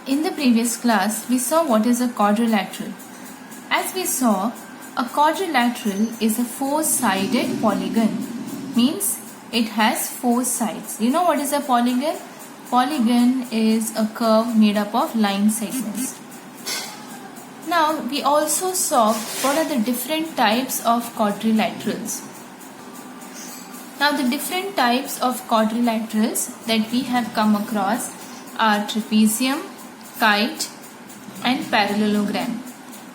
In the previous class, we saw what is a quadrilateral. As we saw, a quadrilateral is a four-sided polygon. Means it has four sides. You know what is a polygon? Polygon is a curve made up of line segments. Now, we also saw what are the different types of quadrilaterals. Now, the different types of quadrilaterals that we have come across are trapezium, kite and parallelogram.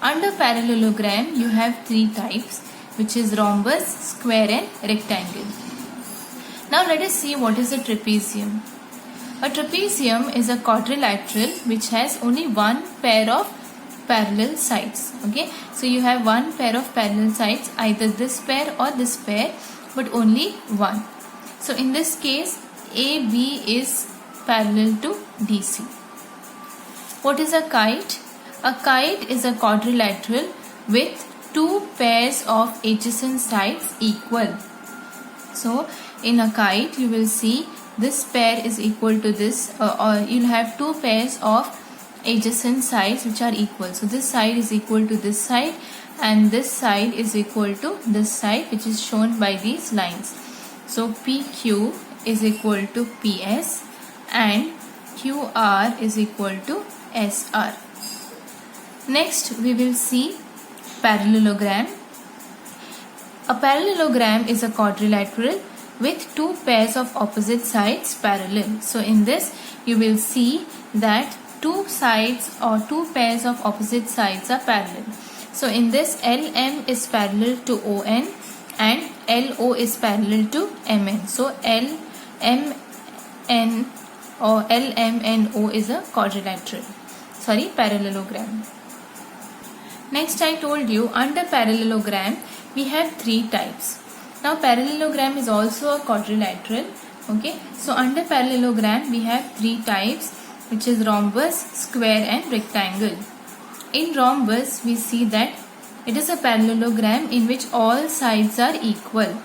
Under parallelogram, you have three types, which is rhombus, square and rectangle. Now, let us see what is a trapezium. A trapezium is a quadrilateral which has only one pair of parallel sides. Okay, so you have one pair of parallel sides, either this pair or this pair, but only one. So in this case, AB is parallel to DC. What is a kite? A kite is a quadrilateral with two pairs of adjacent sides equal. So in a kite, you will see this pair is equal to this, or you'll have two pairs of adjacent sides which are equal. So this side is equal to this side and this side is equal to this side, which is shown by these lines. So PQ is equal to PS and QR is equal to SR. Next, we will see parallelogram. A parallelogram is a quadrilateral with two pairs of opposite sides parallel. So in this, you will see that two sides or two pairs of opposite sides are parallel. So in this, LM is parallel to ON and LO is parallel to MN. So LMN or LMNO is a parallelogram. Next, I told you under parallelogram we have three types. Now parallelogram is also a quadrilateral. Okay, so under parallelogram we have three types, which is rhombus, square and rectangle. In rhombus, we see that it is a parallelogram in which all sides are equal.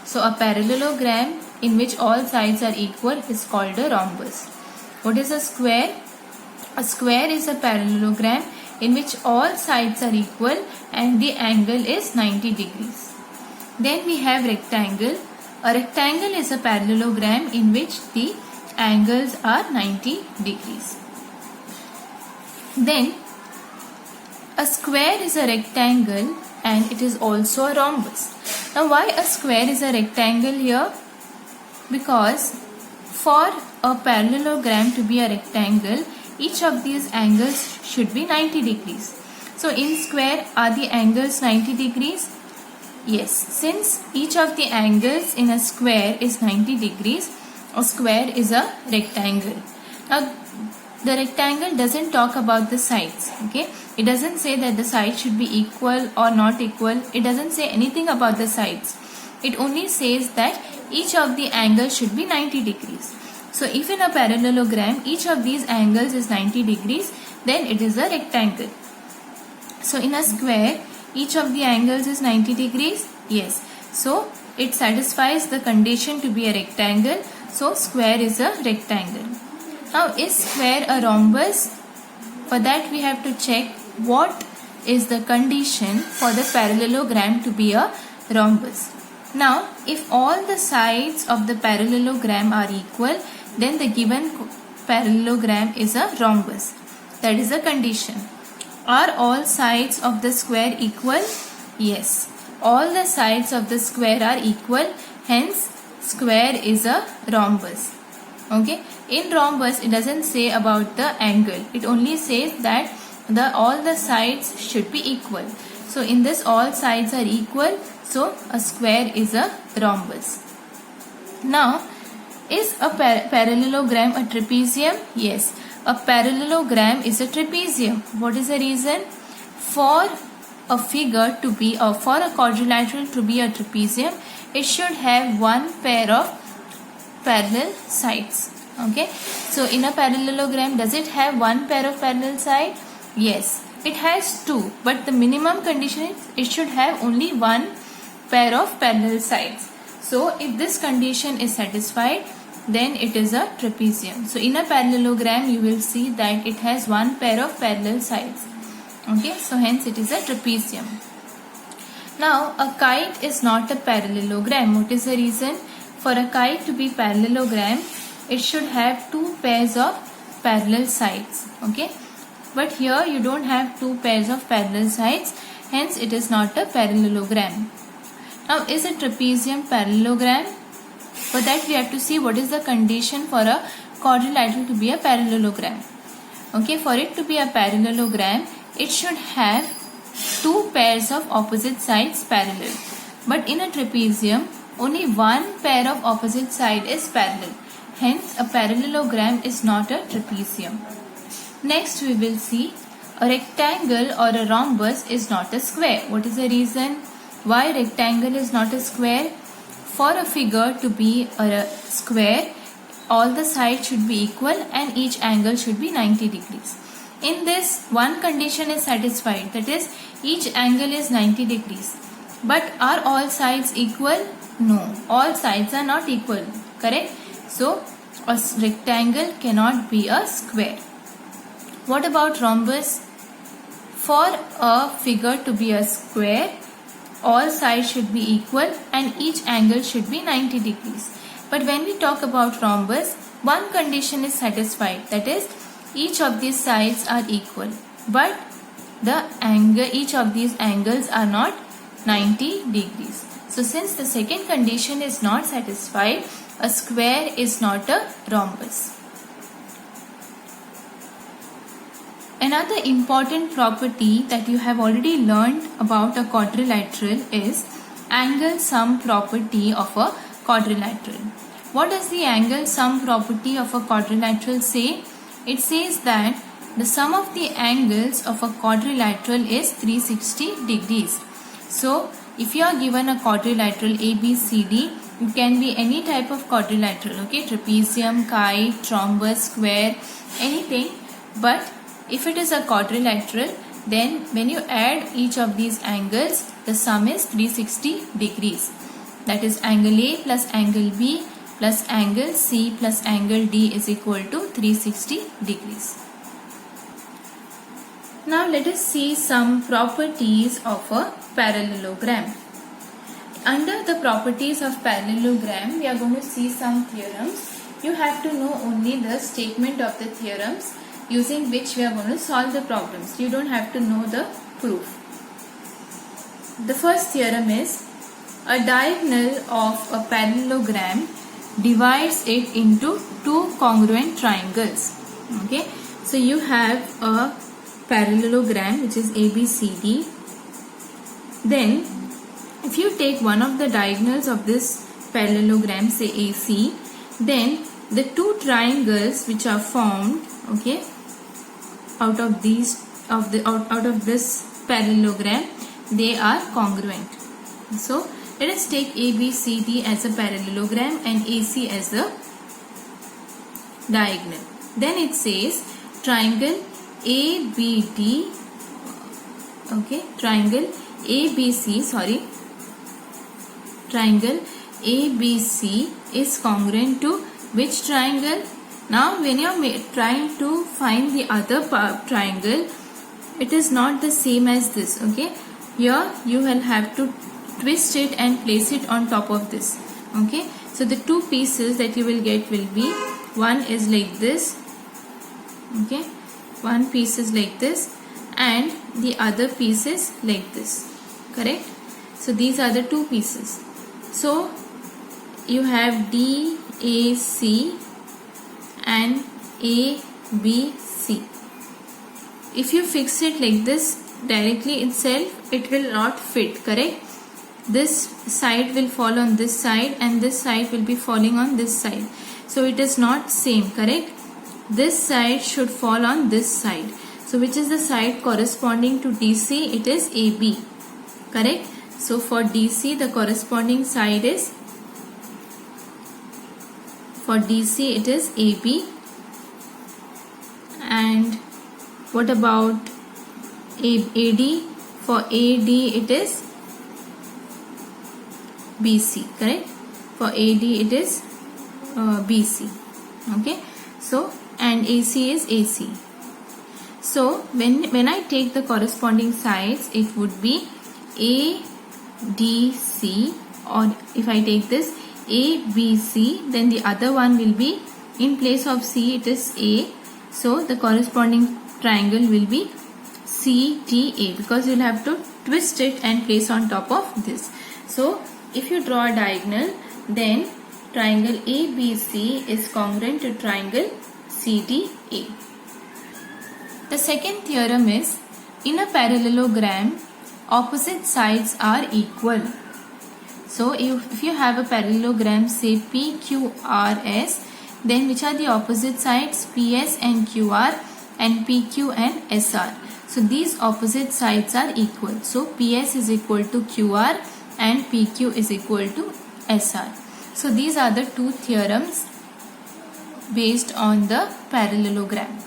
So a parallelogram in which all sides are equal is called a rhombus. What is a square? A square is a parallelogram in which all sides are equal and the angle is 90 degrees. Then we have rectangle. A rectangle is a parallelogram in which the angles are 90 degrees. Then a square is a rectangle and it is also a rhombus. Now why a square is a rectangle here? Because for a parallelogram to be a rectangle, each of these angles should be 90 degrees. So in square, are the angles 90 degrees? Yes, since each of the angles in a square is 90 degrees, a square is a rectangle. Now the rectangle doesn't talk about the sides. Okay, it doesn't say that the sides should be equal or not equal. It doesn't say anything about the sides. It only says that each of the angles should be 90 degrees. So if in a parallelogram each of these angles is 90 degrees, then it is a rectangle. So in a square, each of the angles is 90 degrees. Yes, so it satisfies the condition to be a rectangle. So square is a rectangle. Now is square a rhombus? For that we have to check what is the condition for the parallelogram to be a rhombus. Now if all the sides of the parallelogram are equal, then the given parallelogram is a rhombus. That is a condition. Are all sides of the square equal? Yes. All the sides of the square are equal. Hence, square is a rhombus. Okay. In rhombus, it doesn't say about the angle. It only says that all the sides should be equal. So in this, all sides are equal. So a square is a rhombus. Now, is a parallelogram a trapezium? Yes. A parallelogram is a trapezium. What is the reason? For a figure to be, or for a quadrilateral to be a trapezium, it should have one pair of parallel sides. Okay. So in a parallelogram, does it have one pair of parallel side? Yes. It has two, but the minimum condition is it should have only one pair of parallel sides. So if this condition is satisfied, then it is a trapezium. So in a parallelogram you will see that it has one pair of parallel sides. Okay, so hence it is a trapezium. Now a kite is not a parallelogram. What is the reason? For a kite to be parallelogram, it should have two pairs of parallel sides. Okay, but here you don't have two pairs of parallel sides, hence it is not a parallelogram. Now is a trapezium parallelogram? For that we have to see what is the condition for a quadrilateral to be a parallelogram. Okay, for it to be a parallelogram, it should have two pairs of opposite sides parallel. But in a trapezium, only one pair of opposite side is parallel. Hence, a parallelogram is not a trapezium. Next, we will see a rectangle or a rhombus is not a square. What is the reason why rectangle is not a square? For a figure to be a square, all the sides should be equal and each angle should be 90 degrees. In this, one condition is satisfied, that is, each angle is 90 degrees. But are all sides equal? No, all sides are not equal, correct? So, a rectangle cannot be a square. What about rhombus? For a figure to be a square, all sides should be equal and each angle should be 90 degrees. But when we talk about rhombus, one condition is satisfied, that is, each of these sides are equal, but the angle, each of these angles are not 90 degrees. So since the second condition is not satisfied, a square is not a rhombus. Another important property that you have already learned about a quadrilateral is angle sum property of a quadrilateral. What does the angle sum property of a quadrilateral say? It says that the sum of the angles of a quadrilateral is 360 degrees. So, if you are given a quadrilateral ABCD, it can be any type of quadrilateral, okay, trapezium, kite, rhombus, square, anything. But if it is a quadrilateral, then when you add each of these angles, the sum is 360 degrees. That is, angle A plus angle B plus angle C plus angle D is equal to 360 degrees. Now let us see some properties of a parallelogram. Under the properties of parallelogram, we are going to see some theorems. You have to know only the statement of the theorems using which we are going to solve the problems. You don't have to know the proof. The first theorem is a diagonal of a parallelogram divides it into two congruent triangles. Okay, so you have a parallelogram which is ABCD. Then if you take one of the diagonals of this parallelogram, say AC, then the two triangles which are formed, okay, out of this parallelogram, they are congruent. So let us take ABCD as a parallelogram and AC as the diagonal. Then it says triangle ABD, okay, triangle ABC is congruent to which triangle? Now when you are trying to find the other triangle, it is not the same as this, okay. Here you will have to twist it and place it on top of this, okay. So the two pieces that you will get will be, one is like this, okay, one piece is like this and the other piece is like this, correct. So these are the two pieces. So you have DAC and ABC. If you fix it like this directly itself, it will not fit, correct. This side will fall on this side and this side will be falling on this side. So it is not same, correct. This side should fall on this side. So which is the side corresponding to DC? It is AB, correct. So for DC the corresponding side is, for DC it is AB. And what about AD? For AD it is BC, correct. For AD it is BC. Okay, so and AC is AC. So when I take the corresponding sides, it would be ADC, or if I take this ABC, then the other one will be, in place of C it is A, so the corresponding triangle will be CTA, because you'll have to twist it and place on top of this. So if you draw a diagonal, then triangle ABC is congruent to triangle CTA. The second theorem is, in a parallelogram, opposite sides are equal. So if you have a parallelogram, say PQRS, then which are the opposite sides? PS and QR, and PQ and SR. So these opposite sides are equal. So PS is equal to QR and PQ is equal to SR. So these are the two theorems based on the parallelogram.